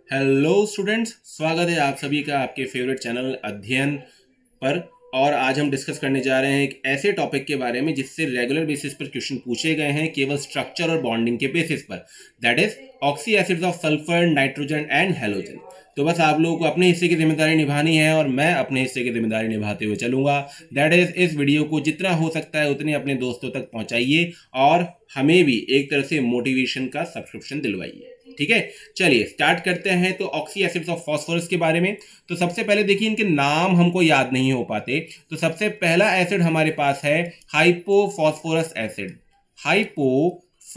Hello students, स्वागत है आप सभी का आपके फेवरेट चैनल अध्ययन पर। और आज हम डिस्कस करने जा रहे हैं एक ऐसे टॉपिक के बारे में जिससे रेगुलर बेसिस पर क्वेश्चन पूछे गए हैं केवल स्ट्रक्चर और बॉन्डिंग के बेसिस पर। That is oxy acids of sulphur, nitrogen and halogen. तो बस आप लोगों को अपने हिस्से की जिम्मेदारी निभानी है और मैं अपने हिस्से की जिम्मेदारी निभाते हुए चलूंगा। दैट इज इस वीडियो को जितना हो सकता है उतने अपने दोस्तों तक पहुंचाइए और हमें भी एक तरह से मोटिवेशन का सब्सक्रिप्शन दिलवाइए। ठीक है, चलिए स्टार्ट करते हैं। तो ऑक्सी एसिड्स ऑफ फास्फोरस के बारे में तो सबसे पहले देखिए, इनके नाम हमको याद नहीं हो पाते। तो सबसे पहला एसिड हमारे पास है hypophosphorous acid. Hypophosphorous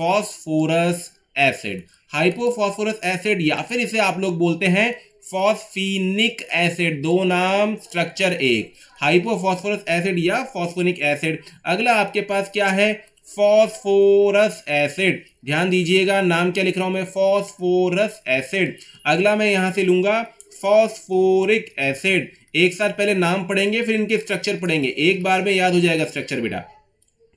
acid, hypophosphorous acid, या फिर इसे आप लोग बोलते हैं फॉस्फीनिक एसिड। दो नाम, स्ट्रक्चर एक, हाइपोफॉस्फोरस एसिड या फॉस्फोनिक एसिड। अगला आपके पास क्या है? Phosphorous acid. ध्यान दीजिएगा, नाम क्या लिख रहा हूं मैं? Phosphorous acid. अगला मैं यहां से लूंगा फॉस्फोरिक एसिड। एक साथ पहले नाम पढ़ेंगे फिर इनके स्ट्रक्चर पढ़ेंगे, एक बार में याद हो जाएगा स्ट्रक्चर बेटा।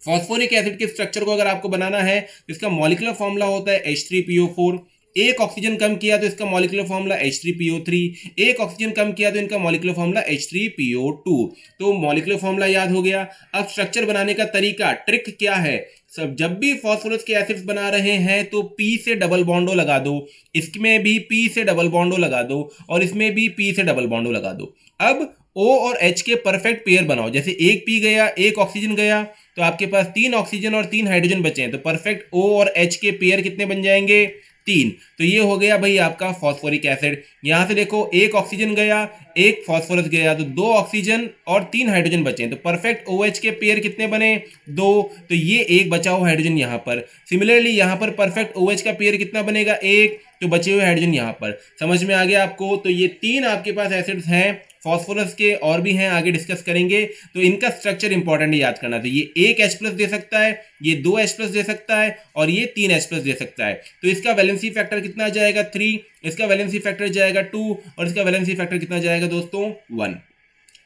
फॉस्फोरिक एसिड के स्ट्रक्चर को अगर आपको बनाना है तो इसका मॉलिक्यूलर फॉर्मूला होता है H3PO4। एक ऑक्सीजन कम किया तो इसका मॉलिक्यूलर फॉर्मूला H3PO3। एक ऑक्सीजन कम किया तो इनका मॉलिक्यूलर फॉर्मूला H3PO2। तो मॉलिक्यूलर फॉर्मूला याद हो गया। अब स्ट्रक्चर बनाने का तरीका, ट्रिक क्या है? सब जब भी फॉस्फोरस के एसिड्स बना रहे हैं तो P से डबल बॉन्डो लगा दो, इसमें भी P से डबल बॉन्डो लगा दो और इसमें भी P से डबल बॉन्डो लगा दो। अब O और H के परफेक्ट पेयर बनाओ। जैसे एक P गया, एक ऑक्सीजन गया, तो आपके पास 3 ऑक्सीजन और 3 हाइड्रोजन बचे हैं। तो परफेक्ट O और H के पेयर कितने बन जाएंगे? 3। तो ये हो गया भाई आपका फॉस्फोरिक एसिड। यहां से देखो, एक ऑक्सीजन गया, एक फॉस्फोरस गया, तो 2 ऑक्सीजन और 3 हाइड्रोजन बचे हैं। तो परफेक्ट OH के पेयर कितने बने? 2। तो ये एक बचा हुआ हाइड्रोजन यहां पर। सिमिलरली यहां पर परफेक्ट OH का पेयर कितना बनेगा? 1। तो बचे हुए हाइड्रोजन यहां पर। समझ में आ गया आपको? तो ये 3 आपके पास एसिड्स हैं फॉस्फोरस के, और भी हैं, आगे डिस्कस करेंगे। तो इनका स्ट्रक्चर इंपॉर्टेंट याद करना। तो ये एक H प्लस दे सकता है, ये 2 H प्लस दे सकता है और ये 3 H प्लस दे सकता है। तो इसका वैलेंसी फैक्टर कितना जाएगा? 3। इसका वैलेंसी फैक्टर जाएगा 2 और इसका वैलेंसी फैक्टर कितना जाएगा दोस्तों? 1।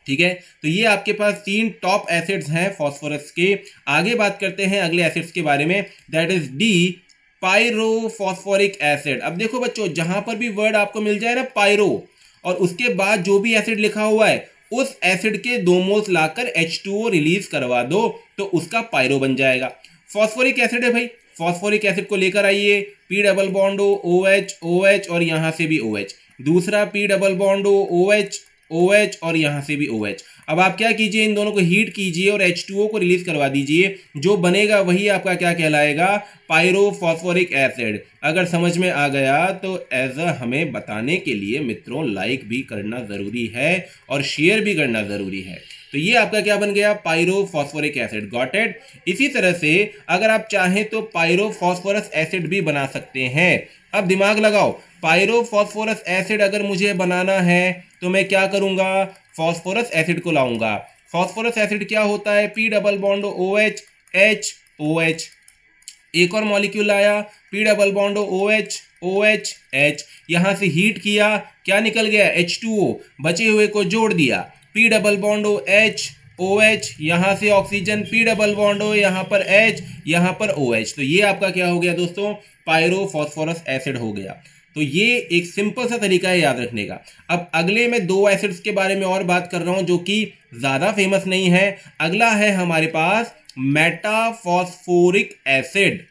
ठीक है, तो ये आपके पास 3 टॉप एसिड्स हैं फॉस्फोरस के। आगे बात करते हैं अगले एसिड्स के बारे में, that is D pyrophosphoric acid. अब देखो बच्चों, जहां पर भी वर्ड आपको मिल जाए ना पायरो, और उसके बाद जो भी एसिड लिखा हुआ है उस एसिड के 2 मोल्स लाकर H2O रिलीज करवा दो तो उसका पायरो बन जाएगा। फॉस्फोरिक एसिड है भाई, फॉस्फोरिक एसिड को लेकर आइए, P double bond OH OH और यहां से भी OH, दूसरा P double bond OH OH और यहां से भी OH। अब आप क्या कीजिए, इन दोनों को हीट कीजिए और H2O को रिलीज करवा दीजिए। जो बनेगा वही आपका क्या कहलाएगा? Pyrophosphoric acid. अगर समझ में आ गया तो एज हमें बताने के लिए मित्रों लाइक भी करना जरूरी है और शेयर भी करना जरूरी है। तो ये आपका क्या बन गया? Pyrophosphoric acid. Got it? इसी तरह से अगर आप चाहें तो पायरोफॉस्फोरस एसिड भी बना सकते हैं। अब दिमाग लगाओ, पायरोफॉस्फोरस एसिड अगर मुझे बनाना है तो मैं क्या करूंगा? फॉस्फोरस एसिड को लाऊंगा। फॉस्फोरस एसिड क्या होता है? P double bond OH H OH। एक और मॉलिक्यूल आया, P double bond OH OH H। यहां से हीट किया, क्या निकल गया? H2O। बचे हुए को जोड़ दिया, P double bond H OH, यहां से ऑक्सीजन, P डबल बॉन्ड यहां पर H, यहां पर OH। तो ये आपका क्या हो गया दोस्तों? पायरोफॉस्फोरस एसिड हो गया। तो ये एक सिंपल सा तरीका है याद रखने का। अब अगले में 2 एसिड्स के बारे में और बात कर रहा हूं जो कि ज्यादा फेमस नहीं है। अगला है हमारे पास मेटाफॉस्फोरिक एसिड।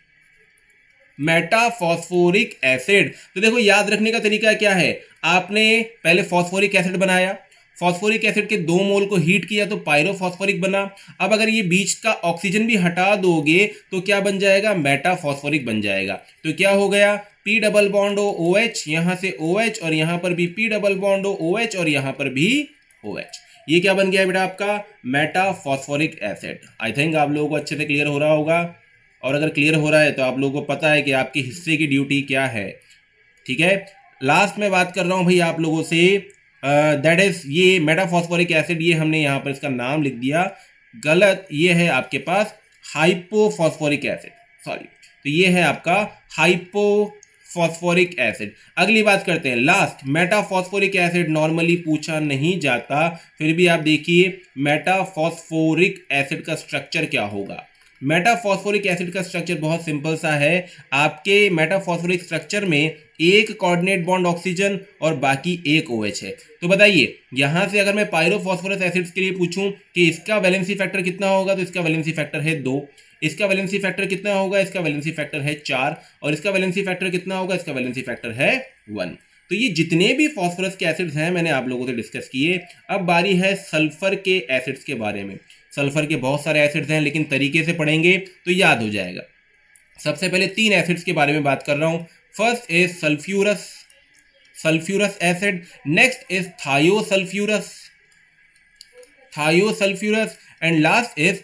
मेटाफॉस्फोरिक एसिड, तो देखो याद रखने का तरीका क्या है? आपने पहले फॉस्फोरिक एसिड बनाया, फॉस्फोरिक एसिड के 2 मोल को हीट किया तो पायरोफॉस्फोरिक बना। अब अगर ये बीच का ऑक्सीजन भी हटा दोगे तो क्या बन जाएगा? मेटाफॉस्फोरिक बन जाएगा। तो क्या हो गया? P डबल बॉन्ड OH, यहां से OH और यहां पर भी P डबल बॉन्ड OH और यहां पर भी OH। ये क्या बन गया बेटा? आपका मेटाफॉस्फोरिक एसिड। आई थिंक आप लोगों को अच्छे से क्लियर हो रहा होगा, और अगर क्लियर हो रहा है तो आप लोगों को पता है कि आपके हिस्से की ड्यूटी क्या है। ठीक है, लास्ट में बात कर रहा हूं भाई आप लोगों से, दैट इज ये मेटाफॉस्फोरिक एसिड, ये हमने यहां पर इसका नाम लिख दिया गलत। ये है आपके पास हाइपोफॉस्फोरिक एसिड, सॉरी। तो ये है आपका हाइपोफॉस्फोरिक एसिड। अगली बात करते हैं लास्ट, मेटाफॉस्फोरिक एसिड नॉर्मली पूछा नहीं जाता, फिर भी आप देखिए मेटाफॉस्फोरिक एसिड का स्ट्रक्चर क्या होगा। मेटाफॉस्फोरिक एसिड का स्ट्रक्चर बहुत सिंपल सा है। आपके मेटाफॉस्फोरिक स्ट्रक्चर में एक कोऑर्डिनेट बॉन्ड ऑक्सीजन और बाकी एक OH है। तो बताइए यहां से अगर मैं पायरोफॉस्फोरस एसिड्स के लिए पूछूं कि इसका वैलेंसी फैक्टर कितना होगा, तो इसका वैलेंसी फैक्टर है 2। इसका वैलेंसी फैक्टर कितना होगा, इसका वैलेंसी फैक्टर है 4। और इसका वैलेंसी फैक्टर कितना होगा, इसका वैलेंसी फैक्टर है 1। तो ये जितने भी फॉस्फोरस के एसिड्स हैं मैंने आप लोगों से डिस्कस किए। अब बारी है सल्फर के एसिड्स के बारे में। सल्फर के बहुत सारे एसिड्स हैं लेकिन तरीके से पढ़ेंगे तो याद हो जाएगा। सबसे पहले 3 एसिड्स के बारे में बात कर रहा हूं। First is sulphurous acid, next is thiosulphurous and last is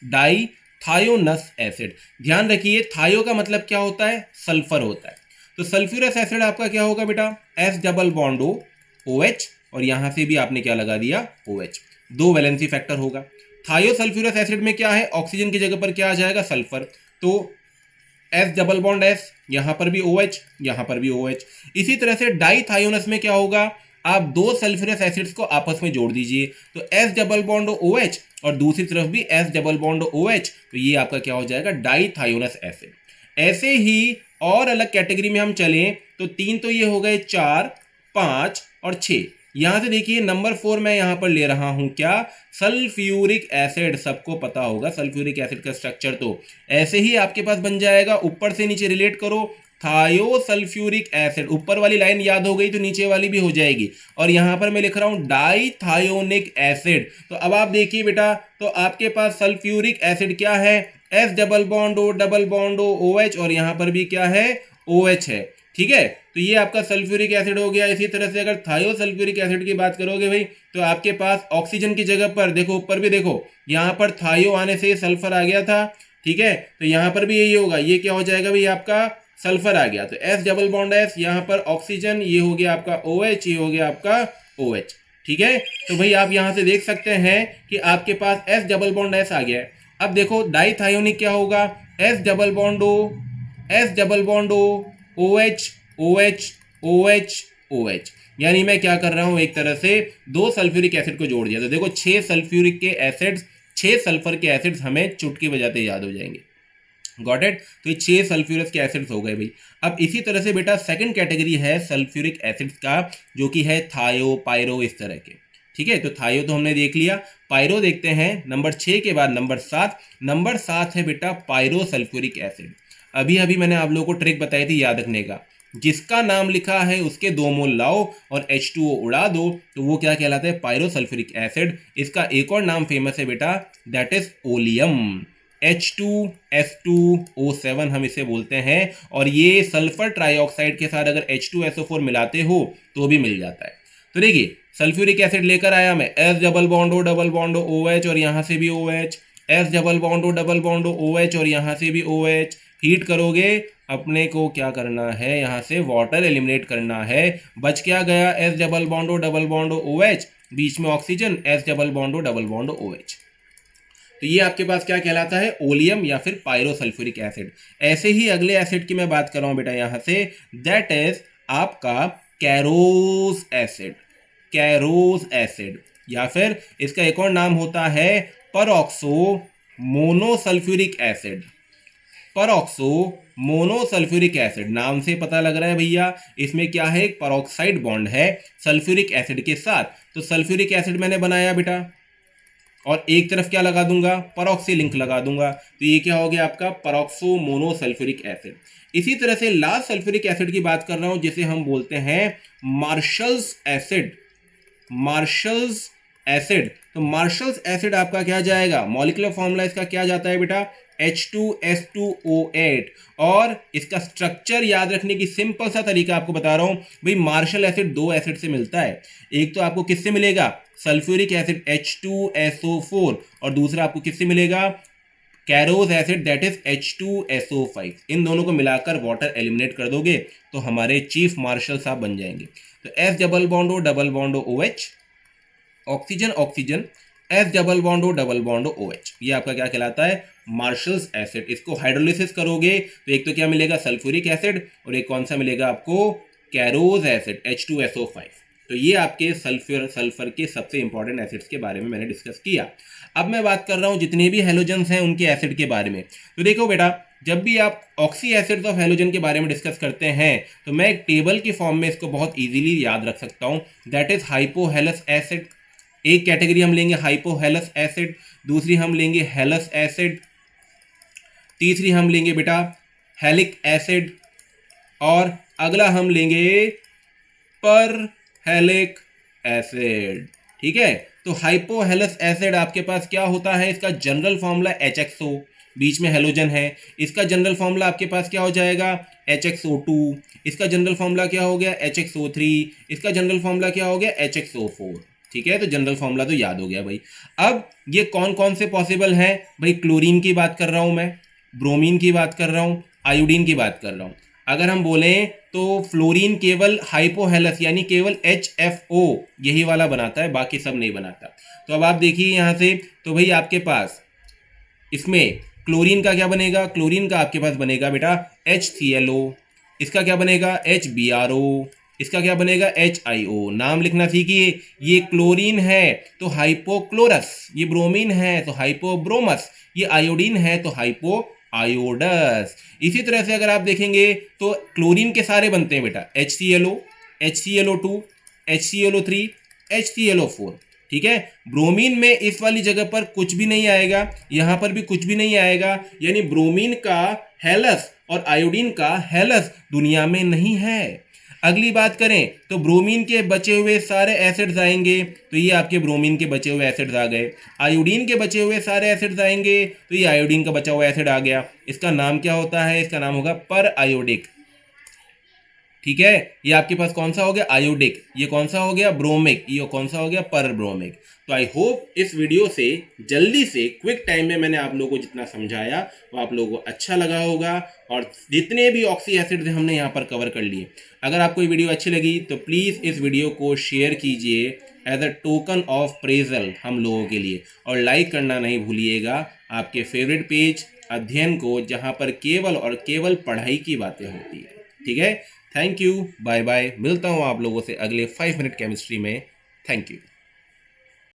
dithionous acid. ध्यान रखिए थायो का मतलब क्या होता है, सल्फर होता है। तो सल्फ्यूरस एसिड आपका क्या होगा बेटा, S double bond O OH, और यहां से भी आपने क्या लगा दिया OH, 2 वैलेंसी फैक्टर होगा। थायोसल्फ्यूरस एसिड में क्या है, ऑक्सीजन की जगह पर क्या आ जाएगा, सल्फर। तो S डबल बॉन्ड S, यहां पर भी OH, यहां पर भी OH। इसी तरह से डाईथायोनस में क्या होगा, आप 2 सल्फ्यूरस एसिड्स को आपस में जोड़ दीजिए, तो S डबल बॉन्ड OH और दूसरी तरफ भी S डबल बॉन्ड OH, तो ये आपका क्या हो जाएगा, डाईथायोनस एसिड। ऐसे ही और अलग कैटेगरी में हम चलें तो 3 तो ये हो गए, 4, 5 और 6। यहां से देखिए नंबर 4 मैं यहां पर ले रहा हूं क्या, सल्फ्यूरिक एसिड। सबको पता होगा सल्फ्यूरिक एसिड का स्ट्रक्चर, तो ऐसे ही आपके पास बन जाएगा। ऊपर से नीचे रिलेट करो, थायोसल्फ्यूरिक एसिड, ऊपर वाली लाइन याद हो गई तो नीचे वाली भी हो जाएगी। और यहां पर मैं लिख रहा हूं डाईथायोनिक एसिड। तो अब आप देखिए बेटा, तो आपके पास सल्फ्यूरिक एसिड क्या है, S double bond O OH, और यहां पर भी क्या है, OH है। ठीक है, तो ये आपका सल्फ्यूरिक एसिड हो गया। इसी तरह से अगर थायोसल्फ्यूरिक एसिड की बात करोगे भाई, तो आपके पास ऑक्सीजन की जगह पर देखो, ऊपर भी देखो, यहां पर थायो आने से सल्फर आ गया था। ठीक है, तो यहां पर भी यही होगा, ये क्या हो जाएगा भाई, आपका सल्फर आ गया। तो S डबल बॉन्ड S, यहां पर ऑक्सीजन, ये हो गया आपका OH, ये हो गया आपका OH। ठीक है, तो भाई आप यहां से देख सकते हैं कि आपके पास S डबल बॉन्ड S आ गया है। अब देखो डाईथायोनिक क्या होगा, S double bond O OH OH OH OH। यानी मैं क्या कर रहा हूं, एक तरह से 2 सल्फ्यूरिक एसिड को जोड़ दिया। तो देखो 6 सल्फ्यूरिक के एसिड्स, 6 सल्फर के एसिड्स हमें चुटकी बजाते याद हो जाएंगे। Got it. तो ये 6 सल्फ्यूरस के एसिड्स हो गए भाई। अब इसी तरह से बेटा सेकंड कैटेगरी है सल्फ्यूरिक एसिड्स का, जो कि है थायो, पायरो, इस तरह के। ठीक है, तो थायो तो हमने देख लिया, पायरो देखते हैं नंबर 6 के बाद नंबर 7। नंबर 7 है बेटा पायरो सल्फ्यूरिक एसिड। अभी अभी मैंने आप लोगों को ट्रिक बताई थी याद रखने का, जिसका नाम लिखा है उसके 2 मोल लाओ और H2O उड़ा दो, तो वो क्या कहलाता है, पायरो सल्फ्यूरिक एसिड। इसका एक और नाम फेमस है बेटा, दैट इज ओलियम, H2S2O7 हम इसे बोलते हैं। और ये सल्फर ट्राइऑक्साइड के साथ अगर H2SO4 मिलाते हो तो भी मिल जाता है। तो देखिए सल्फ्यूरिक एसिड लेकर आया मैं, S double bond O OH, और यहां से भी OH, S double bond O OH, और यहां से भी OH। हीट करोगे, अपने को क्या करना है, यहां से वाटर एलिमिनेट करना है। बच क्या गया, S double bond O OH, बीच में oxygen, S double bond O OH। तो ये आपके पास क्या कहलाता है, ओलियम या फिर पायरोसल्फ्यूरिक एसिड। ऐसे ही अगले एसिड की मैं बात कर रहा हूं बेटा यहां से, दैट इज आपका कैरोज एसिड, या फिर इसका एक और नाम होता है परऑक्सो मोनोसल्फ्यूरिक एसिड। नाम से पता लग रहा है भैया, इसमें क्या है, एक परऑक्साइड बॉन्ड है सल्फ्यूरिक एसिड के साथ। तो सल्फ्यूरिक एसिड मैंने बनाया बेटा, और एक तरफ क्या लगा दूंगा, परऑक्सी लिंक लगा दूंगा। तो ये क्या हो गया आपका परऑक्सो मोनोसल्फ्यूरिक एसिड। इसी तरह से लास्ट सल्फ्यूरिक एसिड की बात कर रहा हूं, जिसे हम बोलते हैं मार्शल्स एसिड। तो मार्शल्स एसिड आपका क्या जाएगा, मॉलिक्यूलर फॉर्मूला इसका क्या जाता है बेटा, H2S2O8। और इसका स्ट्रक्चर याद रखने की सिंपल सा तरीका आपको बता रहा हूं भाई। मार्शल एसिड 2 एसिड से मिलता है, एक तो आपको किससे मिलेगा, सल्फ्यूरिक एसिड H2SO4, और दूसरा आपको किससे मिलेगा, कैरोज एसिड, दैट इज H2SO5। इन दोनों को मिलाकर वाटर एलिमिनेट कर दोगे तो हमारे चीफ मार्शल साहब बन जाएंगे। तो S double bond O OH, oxygen oxygen, S double bond O OH, ये आपका क्या कहलाता है, मार्शल्स एसिड। इसको हाइड्रोलिसिस करोगे तो एक तो क्या मिलेगा, सल्फ्यूरिक एसिड, और एक कौन सा मिलेगा आपको, कैरोज एसिड H2SO5। तो ये आपके सल्फर के सबसे इंपॉर्टेंट एसिड्स के बारे में मैंने डिस्कस किया। अब मैं बात कर रहा हूँ जितने भी हेलोजन्स हैं उनके एसिड के बारे में। तो देखो बेटा, जब भी आप ऑक्सी एसिड्स ऑफ हेलोजन के बारे में डिस्कस करते हैं तो मैं एक टेबल की फॉर्म में इसको बहुत इजीली याद रख सकता हूँ। That is hypohalous acid. एक कैटेगरी हम लेंगे हाइपोहेलस एसिड, दूसरी हम लेंगे हेलस एसिड, तीसरी हम लेंगे बेटा हेलिक एसिड, और अगला हम लेंगे पर हेलिक एसिड। ठीक है, तो हाइपोहेलस एसिड आपके पास क्या होता है, इसका जनरल फॉर्मूला HXO, बीच में हेलोजन है, इसका जनरल फॉर्मूला आपके पास क्या हो जाएगा HXO2, इसका जनरल फॉर्मूला क्या हो गया HXO3, इसका जनरल फॉर्मूला क्या हो गया HXO4। ठीक है, तो जनरल फॉर्मूला तो याद हो गया भाई। अब ये कौन कौन से पॉसिबल हैं भाई, क्लोरीन की बात कर रहा हूं मैं, ब्रोमीन की बात कर रहा हूं, आयोडीन की बात कर रहा हूं। अगर हम बोलें तो फ्लोरीन केवल हाइपोहेलस यानी केवल HFO यही वाला बनाता है, बाकी सब नहीं बनाता। तो अब आप देखिए यहाँ से, तो भाई आपके पास इसमें क्लोरीन का क्या बनेगा, क्लोरीन का आपके पास बनेगा बेटा HClO, इसका क्या बनेगा HBrO, इसका क्या बनेगा HIO। नाम लिखना सीखिए, ये क्लोरीन है तो हाइपोक्लोरस, ये ब्रोमीन है तो हाइपोब्रोमस, ये आयोडीन है तो हाइपो आयोडस। इसी तरह से अगर आप देखेंगे तो क्लोरीन के सारे बनते हैं बेटा HClO, HClO2, HClO3, HClO4। ठीक है, ब्रोमीन में इस वाली जगह पर कुछ भी नहीं आएगा, यहां पर भी कुछ भी नहीं आएगा, यानी ब्रोमीन का हेलस और आयोडीन का हेलस दुनिया में नहीं है। अगली बात करें तो ब्रोमीन के बचे हुए सारे एसिड्स आएंगे, तो ये आपके ब्रोमीन के बचे हुए एसिड्स आ गए। आयोडीन के बचे हुए सारे एसिड्स आएंगे, तो ये आयोडीन का बचा हुआ एसिड आ गया। इसका नाम क्या होता है, इसका नाम होगा पर आयोडिक। ठीक है, ये आपके पास कौन सा हो गया आयोडिक, ये कौन सा हो गया ब्रोमिक, ये कौन सा हो गया पर ब्रोमिक। तो आई होप इस वीडियो से जल्दी से क्विक टाइम में मैंने आप लोगों को जितना समझाया वो आप लोगों को अच्छा लगा होगा, और जितने भी ऑक्सी एसिड हमने यहाँ पर कवर कर लिए। अगर आपको ये वीडियो अच्छी लगी तो प्लीज़ इस वीडियो को शेयर कीजिए as a token of appraisal हम लोगों के लिए, और लाइक करना नहीं भूलिएगा आपके फेवरेट पेज अध्ययन को, जहाँ पर केवल और केवल पढ़ाई की बातें होती है। ठीक है, थैंक यू, बाय बाय, मिलता हूँ आप लोगों से अगले 5 मिनट केमिस्ट्री में। Thank you.